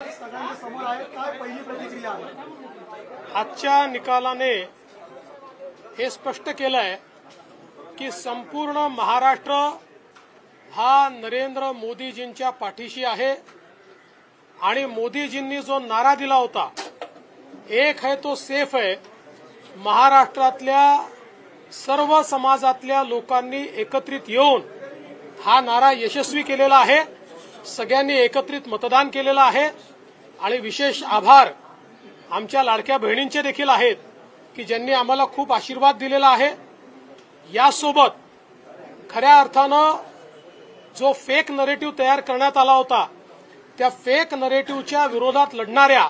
समोर आहे काय पहिली प्रतिक्रिया आहे? आजच्या निकालाने हे स्पष्ट केलंय की संपूर्ण महाराष्ट्र हा नरेंद्र मोदीजींच्या पाठीशी आहे आणि मोदीजींनी जो नारा दिला होता एक है तो सेफ है, महाराष्ट्रातल्या सर्व समाजातल्या लोकांनी एकत्रित येऊन हा नारा यशस्वी केलेला आहे। सगळ्यांनी एकत्रित मतदान केलेलं आहे आणि विशेष आभार आमच्या लाडक्या बहिणींचे देखील आहेत की ज्यांनी आम्हाला खूप आशीर्वाद दिलेला आहे। यासोबत खऱ्या अर्थानं जो फेक नरेटिव्ह तयार करण्यात आला होता त्या फेक नरेटिव्हच्या विरोधात लढणाऱ्या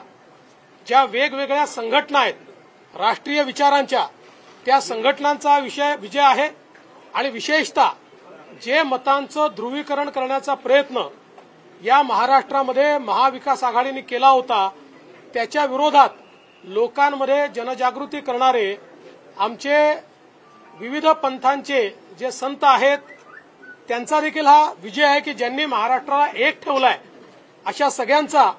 ज्या वेगवेगळ्या संघटना आहेत राष्ट्रीय विचारांच्या त्या संघटनांचा विजय आहे आणि विशेषतः जे मतांचं ध्रुवीकरण करण्याचा प्रयत्न या महाराष्ट्रामध्ये महाविकास आघाडीने केला होता त्याच्या विरोधात लोकांमध्ये जनजागृती करणारे आमचे विविध पंथांचे जे संत आहेत त्यांचा देखील हा विजय आहे की ज्यांनी महाराष्ट्राला एक ठेवलाय। अशा सगळ्यांचा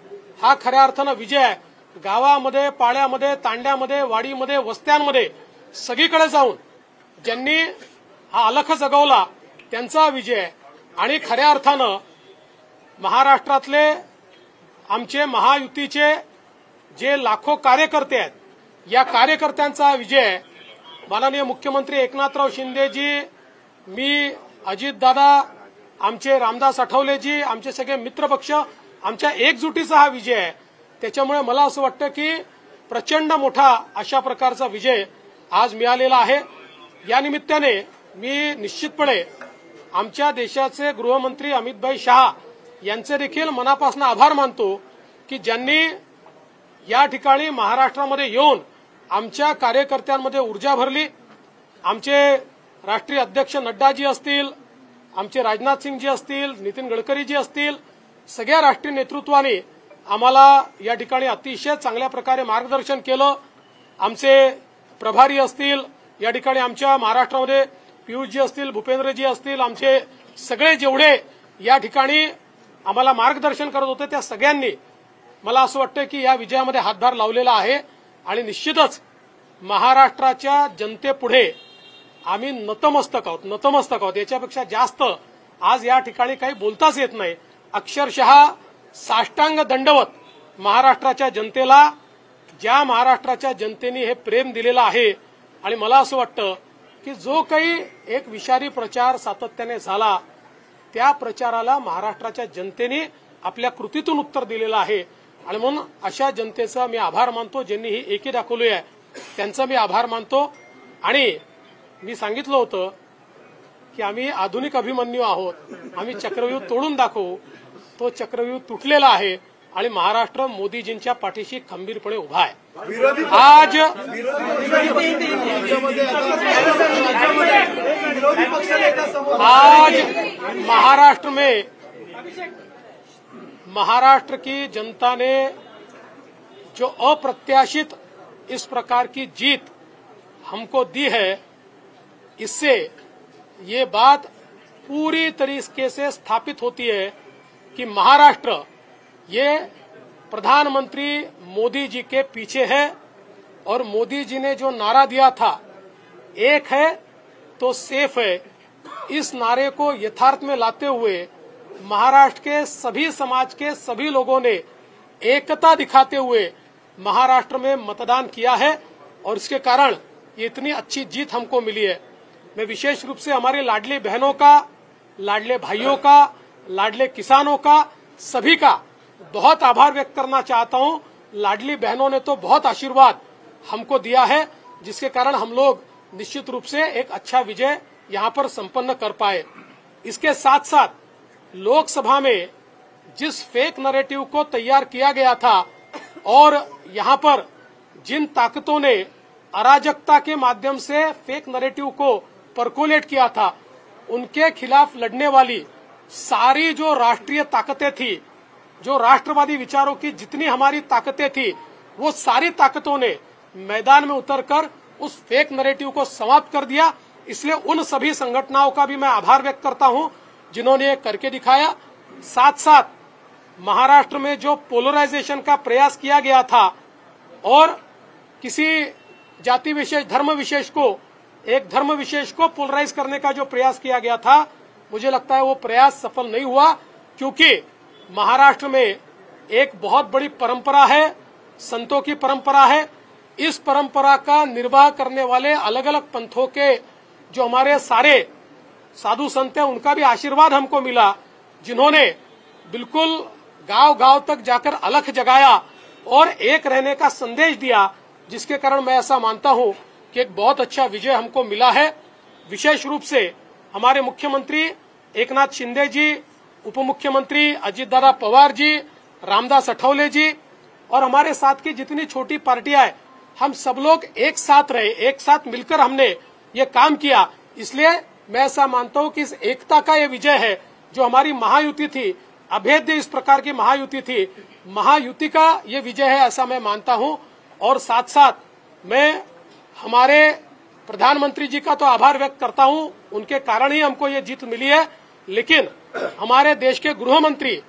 हा खऱ्या अर्थानं विजय आहे। गावामध्ये, पाड्यामध्ये, तांड्यामध्ये, वाडीमध्ये, वस्त्यांमध्ये सगळीकडे जाऊन ज्यांनी हा अलख जगवला त्यांचा विजय आहे आणि खऱ्या अर्थानं महाराष्ट्रातले आमचे महायुतीचे जे लाखो कार्यकर्ते आहेत या कार्यकर्त्यांचा विजय आहे। माननीय मुख्यमंत्री एकनाथराव शिंदेजी, मी, अजितदादा, आमचे रामदास आठवलेजी, आमचे सगळे मित्रपक्ष, आमच्या एकजुटीचा हा विजय आहे। त्याच्यामुळे मला असं वाटतं की प्रचंड मोठा अशा प्रकारचा विजय आज मिळालेला आहे। या निमित्ताने मी निश्चितपणे आमच्या देशाचे गृहमंत्री अमितभाई शहा यांचे देखील मनापासून आभार मानतो की ज्यांनी या ठिकाणी महाराष्ट्रामध्ये येऊन आमच्या कार्यकर्त्यांमध्ये ऊर्जा भरली। आमचे राष्ट्रीय अध्यक्ष नड्डाजी असतील, आमचे राजनाथ सिंगजी असतील, नितीन गडकरीजी असतील, सगळ्या राष्ट्रीय नेतृत्वाने आम्हाला या ठिकाणी अतिशय चांगल्या प्रकारे मार्गदर्शन केलं। आमचे प्रभारी असतील या ठिकाणी आमच्या महाराष्ट्रामध्ये पियुषजी असतील, भूपेंद्रजी असतील, आमचे सगळे जेवढे या ठिकाणी आम्हाला मार्गदर्शन करत होते त्या सगळ्यांनी मला असं वाटतं की या विजयामध्ये हातभार लावलेला आहे आणि निश्चितच महाराष्ट्राच्या जनतेपुढे आम्ही नतमस्तक आहोत। याच्यापेक्षा जास्त आज या ठिकाणी काही बोलताच येत नाही। अक्षरशः साष्टांग दंडवत महाराष्ट्राच्या जनतेला, ज्या महाराष्ट्राच्या जनतेने हे प्रेम दिलेलं आहे। आणि मला असं वाटतं की जो काही एक विषारी प्रचार सातत्याने झाला त्या प्रचाराला महाराष्ट्राच्या जनतेने आपल्या कृतीतून उत्तर दिलेलं आहे आणि म्हणून अशा जनतेचा मी आभार मानतो ज्यांनी ही एकी दाखवली आहे त्यांचा मी आभार मानतो। आणि मी सांगितलं होतं की आम्ही आधुनिक अभिमन्यू आहोत, आम्ही चक्रव्यूह तोडून दाखवू। तो चक्रव्यूह तुटलेला आहे आणि महाराष्ट्र मोदीजींच्या पाठीशी खंबीरपणे उभा आहे। आज महाराष्ट्र की जनता ने जो अप्रत्याशित इस प्रकार की जीत हमको दी है, इससे ये बात पूरी तरीके से स्थापित होती है कि महाराष्ट्र ये प्रधानमंत्री मोदी जी के पीछे है और मोदी जी ने जो नारा दिया था एक है तो सेफ है, इस नारे को यथार्थ में लाते हुए महाराष्ट्र के सभी समाज के सभी लोगों ने एकता दिखाते हुए महाराष्ट्र में मतदान किया है और इसके कारण ये इतनी अच्छी जीत हमको मिली है। मैं विशेष रूप से हमारी लाडली बहनों का, लाडले भाइयों का, लाडले किसानों का, सभी का बहुत आभार व्यक्त करना चाहता हूं। लाडली बहनों ने तो बहुत आशीर्वाद हमको दिया है जिसके कारण हम लोग निश्चित रूप से एक अच्छा विजय यहां पर संपन्न कर पाए। इसके साथ साथ लोकसभा में जिस फेक नैरेटिव को तैयार किया गया था और यहां पर जिन ताकतों ने अराजकता के माध्यम से फेक नैरेटिव को परकोलेट किया था उनके खिलाफ लड़ने वाली सारी जो राष्ट्रीय ताकतें थी, जो राष्ट्रवादी विचारों की जितनी हमारी ताकतें थी, वो सारी ताकतों ने मैदान में उतरकर उस फेक नैरेटिव को समाप्त कर दिया। इसलिए उन सभी संगठनों का भी मैं आभार व्यक्त करता हूं जिन्होंने ये करके दिखाया। साथ साथ महाराष्ट्र में जो पोलराइजेशन का प्रयास किया गया था और किसी जाति विशेष, धर्म विशेष को, एक धर्म विशेष को पोलराइज करने का जो प्रयास किया गया था, मुझे लगता है वो प्रयास सफल नहीं हुआ, क्योंकि महाराष्ट्र में एक बहुत बड़ी परंपरा है, संतों की परंपरा है। इस परंपरा का निर्वाह करने वाले अलग अलग पंथों के जो हमारे सारे साधु संत हैं, उनका भी आशीर्वाद हमको मिला, जिन्होंने बिल्कुल गांव गांव तक जाकर अलख जगाया और एक रहने का संदेश दिया, जिसके कारण मैं ऐसा मानता हूं कि एक बहुत अच्छा विजय हमको मिला है। विशेष रूप से हमारे मुख्यमंत्री एकनाथ शिंदे जी, उप मुख्यमंत्री अजितदादा पवार जी, रामदास अठौले जी और हमारे साथ की जितनी छोटी पार्टियां हैं, हम सब लोग एक साथ रहे, एक साथ मिलकर हमने ये काम किया। इसलिए मैं ऐसा मानता हूं कि इस एकता का ये विजय है, जो हमारी महायुति थी, अभेद्य इस प्रकार की महायुति थी, महायुति का ये विजय है, ऐसा मैं मानता हूं। और साथ साथ मैं हमारे प्रधानमंत्री जी का तो आभार व्यक्त करता हूं, उनके कारण ही हमको ये जीत मिली है। लेकिन हमारे देश के गृह मंत्री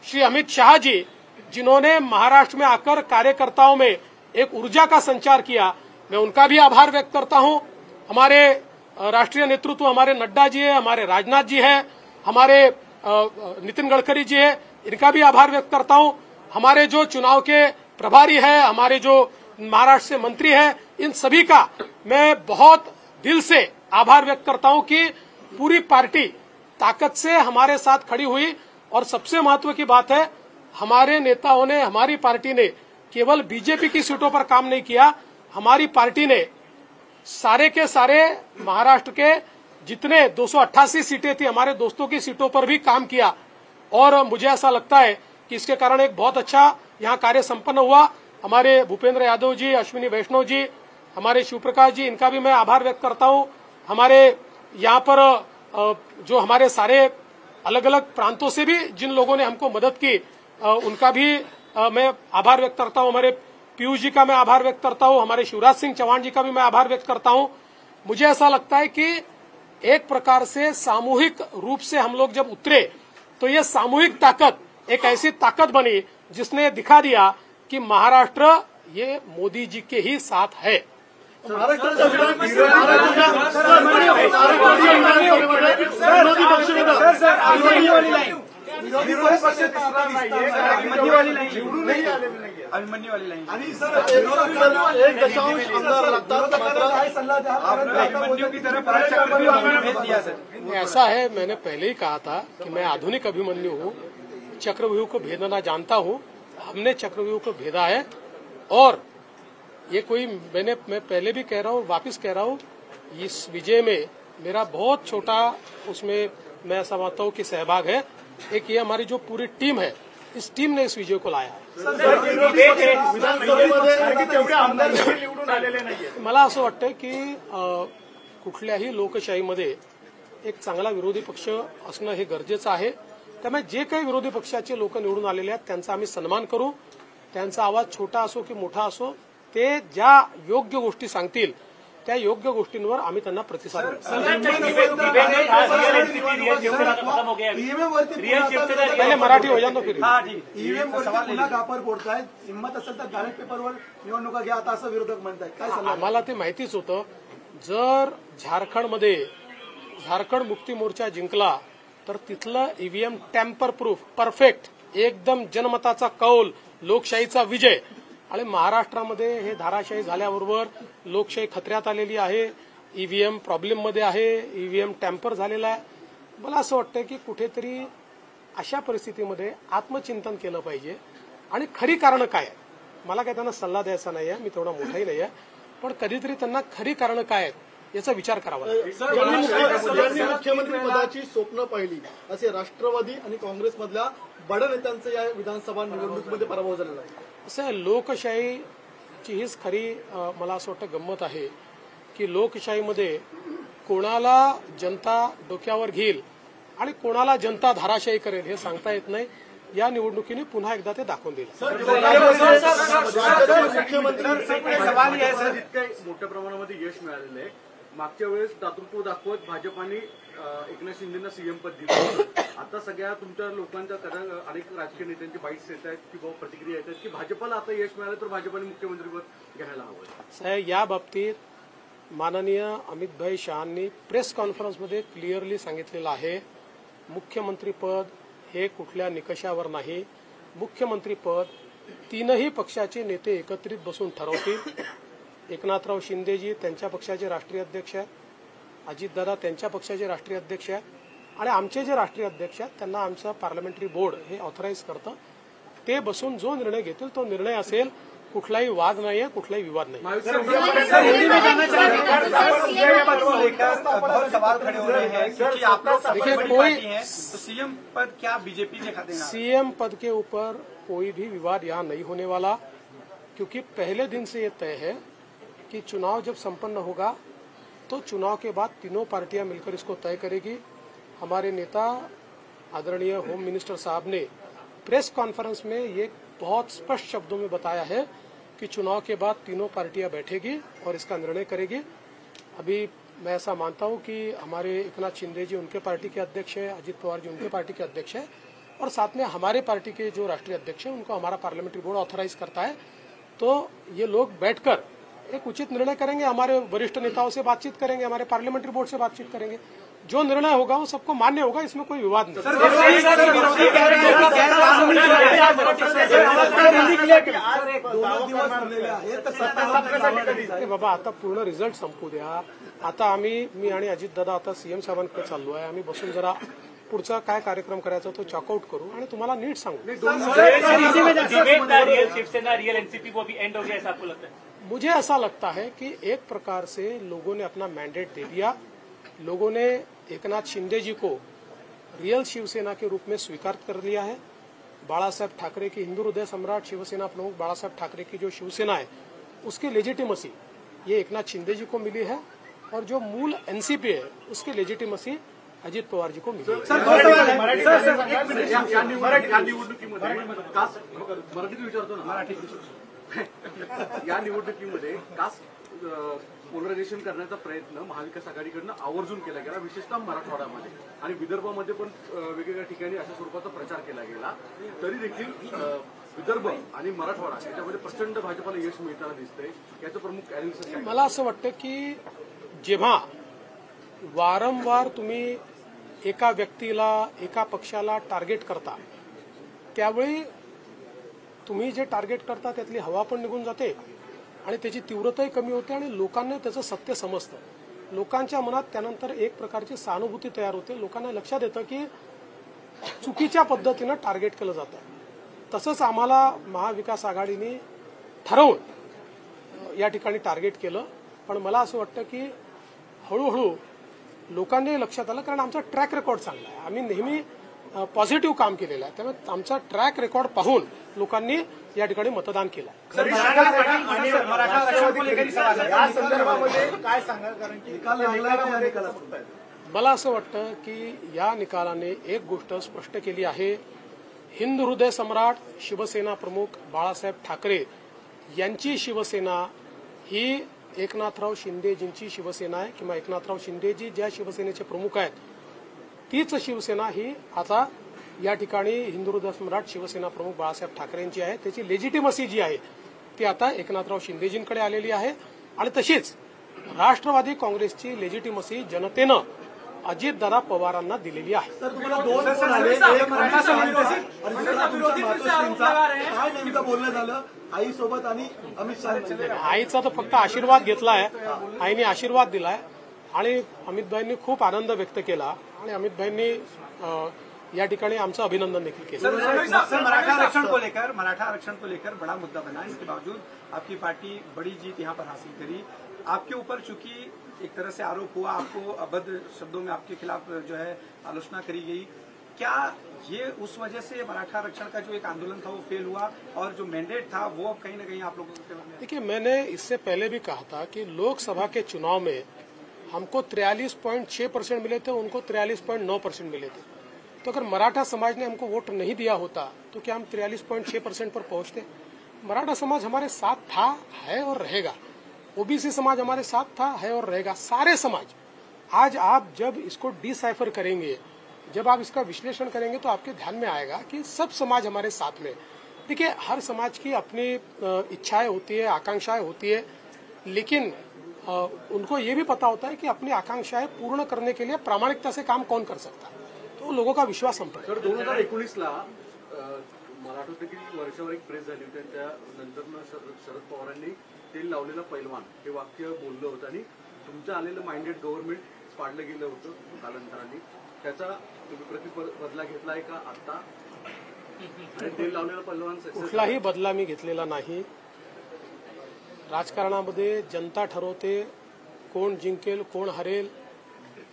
श्री अमित शाह जी, जिन्होंने महाराष्ट्र में आकर कार्यकर्ताओं में एक ऊर्जा का संचार किया, मैं उनका भी आभार व्यक्त करता हूं। हमारे राष्ट्रीय नेतृत्व हमारे नड्डा जी है, हमारे राजनाथ जी है, हमारे नितिन गडकरी जी है, इनका भी आभार व्यक्त करता हूं। हमारे जो चुनाव के प्रभारी है, हमारे जो महाराष्ट्र से मंत्री है, इन सभी का मैं बहुत दिल से आभार व्यक्त करता हूं कि पूरी पार्टी ताकत से हमारे साथ खड़ी हुई। और सबसे महत्व की बात है, हमारे नेताओं ने, हमारी पार्टी ने केवल बीजेपी की सीटों पर काम नहीं किया, हमारी पार्टी ने सारे के सारे महाराष्ट्र के जितने 288 सीटें थी, हमारे दोस्तों की सीटों पर भी काम किया। और मुझे ऐसा लगता है कि इसके कारण एक बहुत अच्छा यहाँ कार्य संपन्न हुआ। हमारे भूपेंद्र यादव जी, अश्विनी वैष्णव जी, हमारे शिवप्रकाश जी, इनका भी मैं आभार व्यक्त करता हूँ। हमारे यहाँ पर जो हमारे सारे अलग अलग प्रांतों से भी जिन लोगों ने हमको मदद की, उनका भी मैं आभार व्यक्त करता हूँ। हमारे पीयूष जी का मैं आभार व्यक्त करता हूँ, हमारे शिवराज सिंह चौहान जी का भी मैं आभार व्यक्त करता हूँ। मुझे ऐसा लगता है कि एक प्रकार से सामूहिक रूप से हम लोग जब उतरे, तो ये सामूहिक ताकत एक ऐसी ताकत बनी जिसने दिखा दिया कि महाराष्ट्र ये मोदी जी के ही साथ है। अभिमन्यू वाली लाईन आणि सर 1.1 आमदार लागतात, अभिमन्यू की तरफ भेज दिया सर। ऐसा है, मैंने पहले ही कहा था कि मैं आधुनिक अभिमन्यु हूँ, चक्रव्यूह को भेदना जानता हूँ। हमने चक्रव्यूह को भेदा है और ये कोई मैं पहले भी कह रहा हूँ, वापस कह रहा हूँ, इस विजय में मेरा बहुत छोटा उसमें मैं समझता हूँ कि सहभाग है। एक ये हमारी जो पूरी टीम है, इस टीम ने इस विजय को लाया है। मला असं वाटतं की कुठल्याही लोकशाहीमध्ये एक चांगला विरोधी पक्ष असणं हे गरजेचं आहे। त्यामुळे जे काही विरोधी पक्षाचे लोक निवडून आलेले आहेत त्यांचा आम्ही सन्मान करू। त्यांचा आवाज छोटा असो की मोठा असो, ते ज्या योग्य गोष्टी सांगतील त्या योग्य गोष्टींवर आम्ही त्यांना प्रतिसाद देऊ। पहले मराठी हो जातो फिर ईव्हीएम पुन्हा गापर फोडताय, हिंमत असेल तर बॅलेट पेपरवर निवडणुका घ्या, आता असं विरोधक म्हणतायत, काय सल्ला? आम्हाला ते माहितीच होतं, जर झारखंडमध्ये झारखंड मुक्ती मोर्चा जिंकला तर तिथलं ईव्हीएम टॅम्पर प्रूफ, परफेक्ट, एकदम जनमताचा कौल, लोकशाहीचा विजय। आणि महाराष्ट्रामध्ये हे धाराशाही झाल्याबरोबर लोकशाही खतऱ्यात आलेली आहे, ईव्हीएम प्रॉब्लेम मध्ये आहे, ईव्हीएम टॅम्पर झालेला आहे। मला असं वाटतं की कुठेतरी अशा परिस्थितीमध्ये आत्मचिंतन केलं पाहिजे आणि खरी कारणं काय आहेत। मला काय त्यांना सल्ला द्यायचा नाही आहे, मी तेवढा मोठाही नाही आहे, पण कधीतरी त्यांना खरी कारणं काय आहेत याचा विचार करावा लागेल। ज्यांनी मुख्यमंत्री पदाची स्वप्न पाहिली असे राष्ट्रवादी आणि काँग्रेसमधल्या बड्या नेत्यांचा या विधानसभा निवडणुकीमध्ये पराभव झालेला आहे। असं लोकशाहीची हीच खरी मला असं वाटतं गंमत आहे की लोकशाहीमध्ये कोणाला जनता डोक्यावर घेईल आणि कोणाला जनता धाराशाही करेल हे सांगता येत नाही। या निवडणुकीने पुन्हा एकदा ते दाखवून दिलं। सवाल आहे सर, इतक्या मोठ्या प्रमाणामध्ये यश मिळालेलं आहे। मागच्या वेळेस दातृत्व दाखवत भाजपाने एकनाथ शिंदेना सीएम पद दिलं, आता सगळ्या तुमच्या लोकांच्या अनेक राजकीय नेत्यांची बाईट्स येत आहेत की बाबा प्रतिक्रिया येत आहेत की भाजपला आता यश मिळालं तर भाजपने मुख्यमंत्रीपद घ्यायला हवं. साहेब, या बाबतीत माननीय अमितभाई शहांनी प्रेस कॉन्फरन्समध्ये क्लिअरली सांगितलेलं आहे, मुख्यमंत्रीपद हे कुठल्या निकषावर नाही. मुख्यमंत्रीपद तीनही पक्षाचे नेते एकत्रित बसून ठरवतील. एकनाथराव शिंदेजी त्यांच्या पक्षाचे राष्ट्रीय अध्यक्ष आहेत, अजितदादा त्यांच्या पक्षाचे राष्ट्रीय अध्यक्ष आहेत, आणि आमचे जे राष्ट्रीय अध्यक्ष आहेत त्यांना आमचं पार्लमेंटरी बोर्ड हे ऑथराईज करतं. ते बसून जो निर्णय घेतील तो निर्णय असेल. कुठलाही वाद नाहीये, कुठलाही विवाद नाही. बहुत सवाल खड़े हो रहे हैं क्योंकि आप लोग देखिए, बड़ी कोई पार्टी हैं, तो सीएम पद क्या बीजेपी ने खाते ना? सीएम पद के ऊपर कोई भी विवाद यहाँ नहीं होने वाला, क्योंकि पहले दिन से ये तय है कि चुनाव जब संपन्न होगा तो चुनाव के बाद तीनों पार्टियां मिलकर इसको तय करेगी. हमारे नेता आदरणीय होम मिनिस्टर साहब ने प्रेस कॉन्फ्रेंस में ये बहुत स्पष्ट शब्दों में बताया है कि चुनाव के बाद तीनों पार्टियां बैठेगी और इसका निर्णय करेगी. अभी मैं ऐसा मानता हूं कि हमारे एकनाथ शिंदे जी उनके पार्टी के अध्यक्ष है, अजित पवार जी उनके पार्टी के अध्यक्ष है, और साथ में हमारे पार्टी के जो राष्ट्रीय अध्यक्ष है उनको हमारा पार्लियामेंट्री बोर्ड ऑथराइज करता है. तो ये लोग बैठकर एक उचित निर्णय करेंगे. हमारे वरिष्ठ नेताओं से बातचीत करेंगे, हमारे पार्लियामेंट्री बोर्ड से बातचीत करेंगे. जो निर्णय होगा वो सबको मान्य होगा, इसमें कोई विवाद नहीं. बाबा, आता पूर्ण रिझल्ट संपू द्या. आता मी आणि अजितदादा आता सीएम साहेबांकडे चाललो आहे. आम्ही बसून जरा पुढचा काय कार्यक्रम करायचा तो चॉकआउट करू आणि तुम्हाला नीट सांगू. शिवसेना रियल एनसीपी वो भी एंड हो गया, ऐसा आपको लगता है? मुझे ऐसा लगता है कि एक प्रकार से लोगों ने अपना मैंडेट दे दिया. लोगों ने एकनाथ शिंदे जी को रियल शिवसेना के रूप में स्वीकार कर लिया है. बाला साहेब ठाकरे की हिंदू हृदय सम्राट शिवसेना प्रमुख बाला साहेब ठाकरे की जो शिवसेना है उसकी लेजिटिमसी ये एकनाथ शिंदे जी को मिली है, और जो मूल एनसीपी है उसकी लेजिटिमसी अजित पवार जी को मिली है. या निवडणुकीमध्ये कास्ट पोलरायझेशन करण्याचा प्रयत्न महाविकास आघाडीकडनं आवर्जून केला गेला, विशेषतः मराठवाड्यामध्ये आणि विदर्भामध्ये पण वेगवेगळ्या ठिकाणी अशा स्वरूपाचा प्रचार केला गेला. तरी देखील विदर्भ आणि मराठवाडा याच्यामध्ये प्रचंड भाजपला यश मिळताना दिसतंय. याचं प्रमुख अॅनालिसिस मला असं वाटतं की जेव्हा वारंवार तुम्ही एका व्यक्तीला एका पक्षाला टार्गेट करता त्यावेळी तुम्ही जे टार्गेट करता त्यातली हवा पण निघून जाते आणि त्याची तीव्रताही कमी होते आणि लोकांना त्याचं सत्य समजतं. लोकांच्या मनात त्यानंतर एक प्रकारची सहानुभूती तयार होते. लोकांना लक्षात येतं की चुकीच्या पद्धतीनं टार्गेट केलं जातं. तसंच आम्हाला महाविकास आघाडीने ठरवून या ठिकाणी टार्गेट केलं. पण मला असं वाटतं की हळूहळू लोकांनी लक्षात आलं, कारण आमचा ट्रॅक रेकॉर्ड चांगला आहे. आम्ही नेहमी पॉझिटिव्ह काम केलेलं आहे. त्यामुळे आमचा ट्रॅक रेकॉर्ड पाहून लोकांनी या ठिकाणी मतदान केलं. या संदर्भामध्ये काय सांगाल, कारण की मला असं वाटतं की या निकालाने एक गोष्ट स्पष्ट केली आहे, हिंदू हृदय सम्राट शिवसेना प्रमुख बाळासाहेब ठाकरे यांची शिवसेना ही एकनाथराव शिंदेजींची शिवसेना आहे, किंवा एकनाथराव शिंदेजी ज्या शिवसेनेचे प्रमुख आहेत तीच शिवसेना ही आता या ठिकाणी हिंदू हृदय सम्राट शिवसेना प्रमुख बाळासाहेब ठाकरेंची आहे. त्याची लेजिटिमसी जी आहे ती आता एकनाथराव शिंदेजींकडे आलेली आहे. आणि तशीच राष्ट्रवादी काँग्रेसची लेजिटिमसी जनतेनं अजितदादा पवारांना दिलेली आहे. सर, तुम्हाला दोन फोन आले, एक मराठा समाजाचे आणि दुसरा तुमच्या मातोश्रींचा. काय नेमकं बोलणं झालं आईसोबत आणि अमित शहा? आईचा तर फक्त आशीर्वाद घेतलाय, आईने आशीर्वाद दिलाय आणि अमितभाईंनी खूप आनंद व्यक्त केला आणि अमितभाईंनी या ठिकाणी आमचं अभिनंदन देखील केलं. सर, मराठा आरक्षण को लेकर बड़ा मुद्दा बना. इसके बावजूद आपकी पार्टी बड़ी जीत यहाँ पर हासिल करी. आपके ऊपर चूंकि एक तरह से आरोप हुआ, आपको अभद्र शब्दों में आपके खिलाफ जो है आलोचना करी गई, क्या ये उस वजह से मराठा आरक्षण का जो एक आंदोलन था वो फेल हुआ और जो मैंडेट था वो अब कहीं न कहीं आप लोगों के? देखिए, मैंने इससे पहले भी कहा था कि लोकसभा के चुनाव में हमको 43.6% मिले थे, उनको 43.9% मिले थे. तो अगर मराठा समाज ने हमको वोट नहीं दिया होता तो क्या हम 43.6% पर पहुंचते? मराठा समाज हमारे साथ था, है और रहेगा. ओबीसी समाज हमारे साथ था, है और रहेगा. सारे समाज. आज आप जब इसको डिसाइफर करेंगे जब आप इसका विश्लेषण करेंगे तो आपके ध्यान में आएगा कि सब समाज हमारे साथ में। देखिए, हर समाज की अपनी इच्छाएं होती है, आकांक्षाएं होती है, लेकिन उनको ये भी पता होता है कि अपनी आकांक्षाएं पूर्ण करने के लिए प्रामाणिकता से काम कौन कर सकता है, तो लोगों का विश्वास हम पर। सर 2019ला मला आठवतं की वर्षावर एक प्रेस झाली होती, त्यानंतर शरद पवारांनी तेल लावलेला पैलवान हे वाक्य बोललं होतं आणि तुमचं आलेलं माइंडेड गव्हर्नमेंट पाडलं गेलं होतं कालांतराने, त्याचा तुम्ही प्रतिबदला घेतलाय का आता? आणि तेल लावलेला पैलवान कुठलाही बदला मी घेतलेला नाही। राजकारणामध्ये जनता ठरवते कोण जिंकेल कोण हरेल।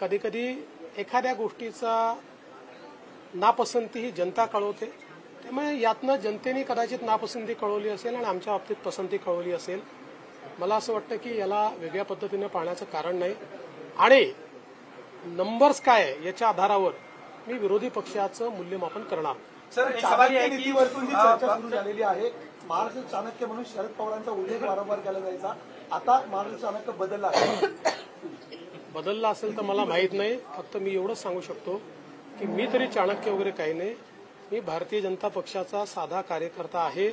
कधी कधी एखाद्या गोष्टीचा नापसंती ही जनता कळवते, त्यामुळे यातनं जनतेने कदाचित नापसंती कळवली असेल आणि आमच्या बाबतीत पसंती कळवली असेल। मला असं वाटतं की याला वेगळ्या पद्धतीने पाहण्याचं कारण नाही आणि नंबर्स काय आहे याच्या आधारावर मी विरोधी पक्षाचं मूल्यमापन करणार। सर एक सवाल आहे की नीतीवरतून जी चर्चा सुरू झालेली आहे, महाराष्ट्र चाणक्य म्हणून शरद पवारांचा उल्लेख वारंवार केला जायचा, आता महाराष्ट्र चाणक्य बदलला आहे। बदलला असेल तर मला माहित नाही, फक्त मी एवढंच सांगू शकतो की मी तरी चाणक्य वगैरे काही नाही। मी भारतीय जनता पक्षाचा साधा कार्यकर्ता आहे।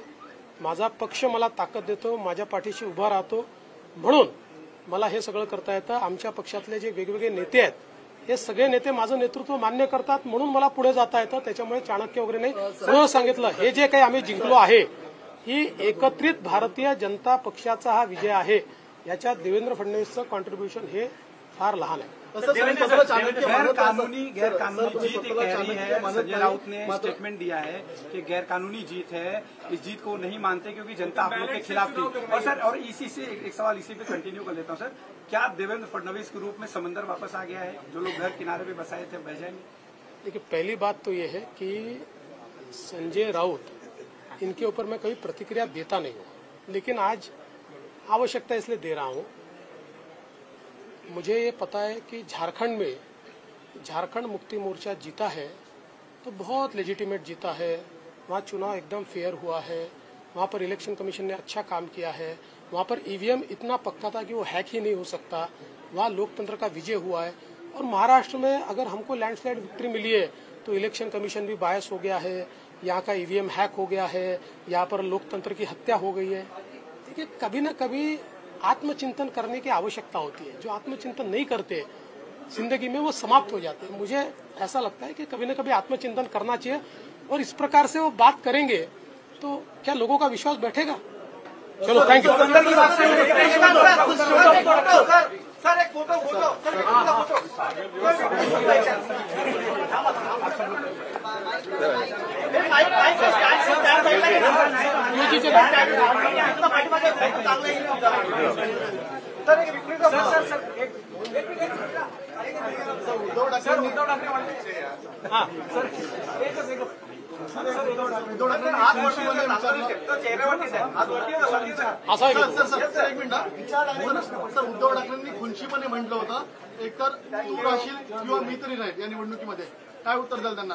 माझा पक्ष मला ताकद देतो, माझ्या पाठीशी उभा राहतो, म्हणून मला हे सगळं करता येतं। आमच्या पक्षातले जे वेगवेगळे नेते आहेत हे सगळे नेते माझं नेतृत्व मान्य करतात, म्हणून मला पुढे जाता येतं। त्याच्यामुळे चाणक्य वगैरे नाही। म्हणून सांगितलं, हे जे काही आम्ही जिंकलो आहे ही एकत्रित भारतीय जनता पक्षाचा हा विजय आहे। याच्यात देवेंद्र फडणवीसचं कॉन्ट्रीब्युशन हे फार लहान आहे। गैरकानूनी जीत एक कह रही है, संजय राउत ने स्टेटमेंट दिया है कि गैरकानूनी जीत है, इस जीत को नहीं मानते क्योंकि जनता आप लोग के खिलाफ थी। और सर और इसी से एक सवाल इसी पे कंटिन्यू कर लेता हूं सर, क्या देवेंद्र फडणवीस के रूप में समंदर वापस आ गया है? जो लोग घर किनारे पे बसाए थे बह जाएंगे? देखिए, पहली बात तो ये है कि संजय राउत इनके ऊपर मैं कभी प्रतिक्रिया देता नहीं हूं, लेकिन आज आवश्यकता इसलिए दे रहा हूं। मुझे ये पता है कि झारखंड में झारखंड मुक्ति मोर्चा जीता है तो बहुत लेजिटिमेट जीता है। वहाँ चुनाव एकदम फेयर हुआ है, वहाँ पर इलेक्शन कमीशन ने अच्छा काम किया है, वहाँ पर ईवीएम इतना पक्का था कि वो हैक ही नहीं हो सकता, वहाँ लोकतंत्र का विजय हुआ है। और महाराष्ट्र में अगर हमको लैंडस्लाइड विक्ट्री मिली है तो इलेक्शन कमीशन भी बायस हो गया है, यहाँ का ईवीएम हैक हो गया है, यहाँ पर लोकतंत्र की हत्या हो गई है। देखिए, कभी न कभी आत्मचिंतन करने की आवश्यकता होती है। जो आत्मचिंतन नहीं करते जिंदगी में वो समाप्त हो जाते हैं। मुझे ऐसा लगता है कि कभी न कभी आत्मचिंतन करना चाहिए, और इस प्रकार से वो बात करेंगे तो क्या लोगों का विश्वास बैठेगा? चलो, थैंक यू। सर एक फोटो असं सर एक मिनिट, सर उद्धव ठाकरेंनी खुनशीपणे म्हटलं होतं, एकतर तू राहशील किंवा मी तरी राहील या निवडणुकीमध्ये, काय उत्तर द्याल त्यांना?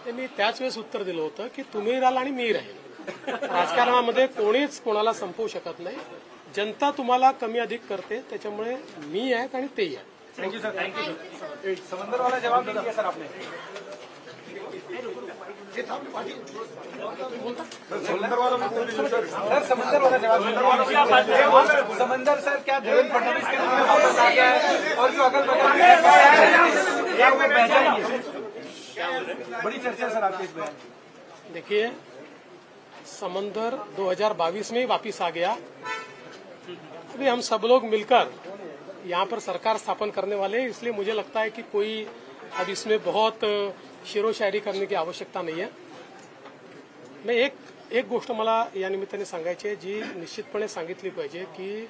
ते मी त्याच वेळेस उत्तर दिलं होतं की तुम्ही राहाल आणि मी राहील। राजकारणामध्ये कोणीच कोणाला संपवू शकत नाही। जनता तुम्हाला कमी अधिक करते, त्याच्यामुळे मी आहेत आणि तेही आहेत। Thank you sir, thank you sir. समंदर वाला जवाब नहीं दिया सर आपने। समंदर वाला जवाब, समंदर सर क्या देवेंद्र फडणवीस के रूप में वापस आ गया है और जो अगल बगल में बह जाएंगे? बड़ी चर्चा सर आपके इस बयान। देखिए, समंदर 2022 में ही वापिस आ गया। अभी हम सब लोग मिलकर यहाँ पर सरकार स्थापन करने वाले हैं, इसलिए मुझे लगता है कि कोई अब इसमें बहुत शेरो शायरी करने की आवश्यकता नहीं है। मैं एक गोष्ट मला या निमित्ताने सांगायची आहे, जी निश्चितपणे सांगितली पाहिजे की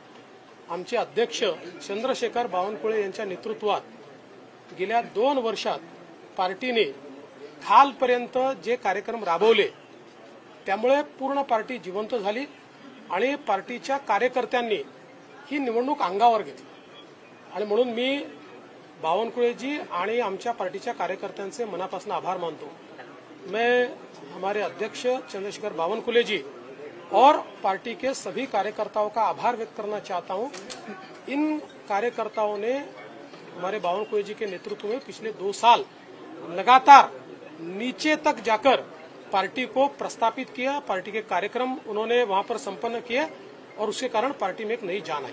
आमचे अध्यक्ष चंद्रशेखर बावनकुळे यांच्या नेतृत्वात गेल्या 2 वर्षात पार्टीने खालपर्यंत जे कार्यक्रम राबवले त्यामुळे पूर्ण पार्टी जिवंत झाली आणि पार्टीच्या कार्यकर्त्यांनी ही निवडणूक अंगावर घेतली। आणि म्हणून मी बावनकुळेजी आणि आमच्या पार्टीच्या कार्यकर्त्यांचे मनापासून आभार मानतो। मैं हमारे अध्यक्ष चंद्रशेखर बावनकुळे जी और पार्टी के सभी कार्यकर्ताओं का आभार व्यक्त करना चाहता हूं। इन कार्यकर्ताओं ने हमारे बावनकुळे जी के नेतृत्व में पिछले 2 साल लगातार नीचे तक जाकर पार्टी को प्रस्तापित किया, पार्टी के कार्यक्रम उन्होंने वहां पर संपन्न किए और उसके कारण पार्टी में एक नई जान आई।